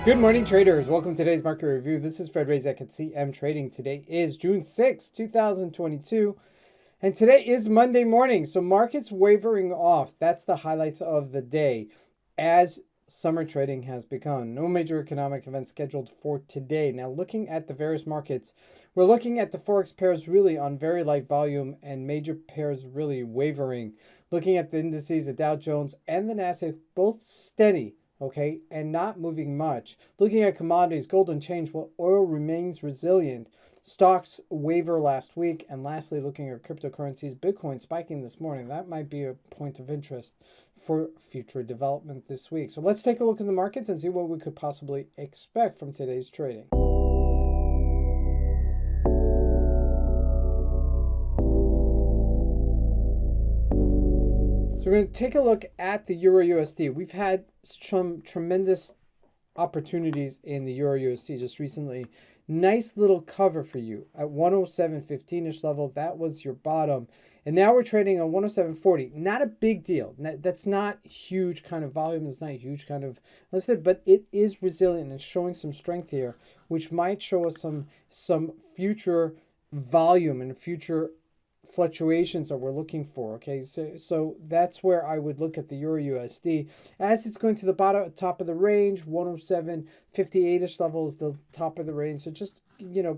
Good morning, traders. Welcome to today's market review. This is Fred Razak at CMTrading. Today is June 6, 2022, and today is Monday morning. So markets wavering off. That's the highlights of the day as summer trading has begun. No major economic events scheduled for today. Now, looking at the various markets, we're looking at the Forex pairs really on very light volume and major pairs really wavering. Looking at the indices, the Dow Jones and the NASDAQ, both steady. Okay, and not moving much. Looking at commodities, gold unchanged while oil remains resilient. Stocks waver last week. And lastly, looking at cryptocurrencies, Bitcoin spiking this morning. That might be a point of interest for future development this week. So let's take a look at the markets and see what we could possibly expect from today's trading. So we're going to take a look at the EURUSD. We've had some tremendous opportunities in the EURUSD just recently. Nice little cover for you at 107.15-ish level. That was your bottom. And now we're trading on 107.40. Not a big deal. That's not huge kind of volume. It's not a huge kind of listed, but it is resilient and showing some strength here, which might show us some future volume and future fluctuations that we're looking for. Okay, so that's where I would look at the EURUSD as it's going to the bottom top of the range. 107.58-ish level is the top of the range, so just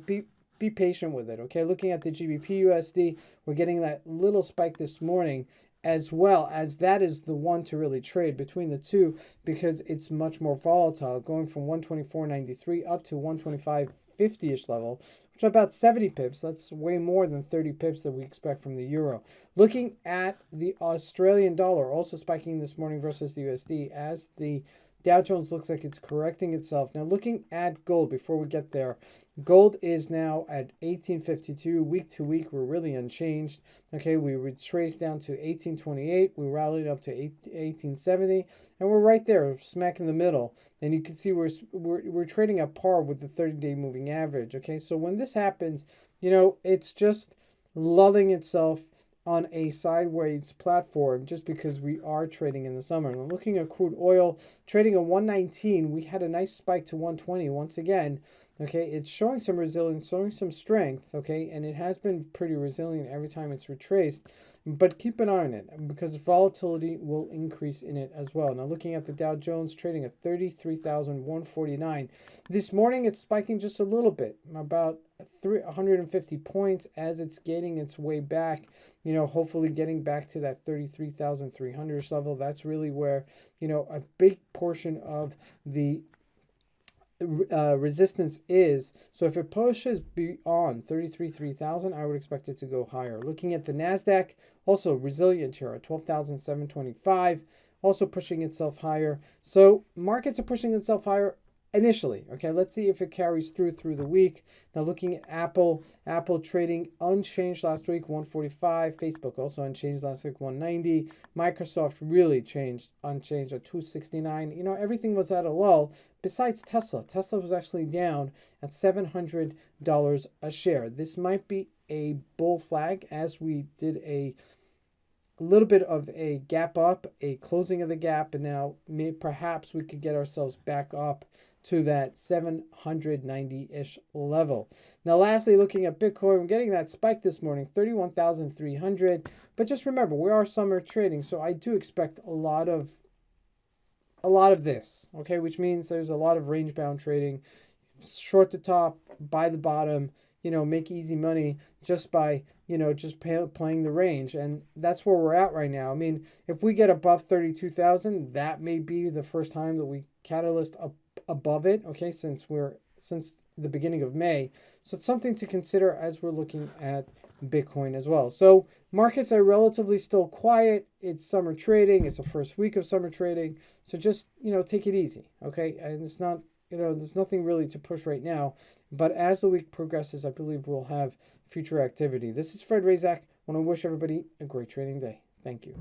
be patient with it. Okay, looking at the GBP USD, we're getting that little spike this morning, as well as that is the one to really trade between the two because it's much more volatile, going from 124.93 up to 125.50-ish level, which are about 70 pips. That's way more than 30 pips that we expect from the euro. Looking at the Australian dollar, also spiking this morning versus the USD as the Dow Jones looks like it's correcting itself. Now looking at gold before we get there, gold is now at 1852. Week to week, we're really unchanged. Okay, we retraced down to 1828. We rallied up to 1870, and we're right there, smack in the middle. And you can see we're trading at par with the 30-day moving average. Okay, so when this happens, it's just lulling itself on a sideways platform just because we are trading in the summer. And looking at crude oil, trading at 119, we had a nice spike to 120 once again. Okay, it's showing some resilience, showing some strength, okay, and it has been pretty resilient every time it's retraced, but keep an eye on it because volatility will increase in it as well. Now looking at the Dow Jones, trading at 33,149. This morning it's spiking just a little bit, about 150 points as it's gaining its way back, hopefully getting back to that 33,300 level. That's really where, a big portion of the resistance is. So if it pushes beyond 33,000, I would expect it to go higher. Looking at the NASDAQ, also resilient here at 12,725, also pushing itself higher. So markets are pushing itself higher initially. Okay, let's see if it carries through the week. Now looking at Apple trading unchanged last week, 145. Facebook also unchanged last week, 190. Microsoft really unchanged at 269. Everything was at a lull besides Tesla. Tesla was actually down at $700 a share. This might be a bull flag as we did a little bit of a gap up, a closing of the gap, and now perhaps we could get ourselves back up to that 790-ish level. Now lastly, looking at Bitcoin, we're getting that spike this morning, 31,300. But just remember, we are summer trading, so I do expect a lot of this, okay, which means there's a lot of range bound trading, short the top, buy the bottom, make easy money just by, playing the range. And that's where we're at right now. I mean, if we get above 32,000, that may be the first time that we catalyst up above it, okay, since the beginning of May. So it's something to consider as we're looking at Bitcoin as well. So markets are relatively still quiet. It's summer trading. It's the first week of summer trading. So just, take it easy, okay? And it's not, there's nothing really to push right now. But as the week progresses, I believe we'll have future activity. This is Fred Razak. I want to wish everybody a great trading day. Thank you.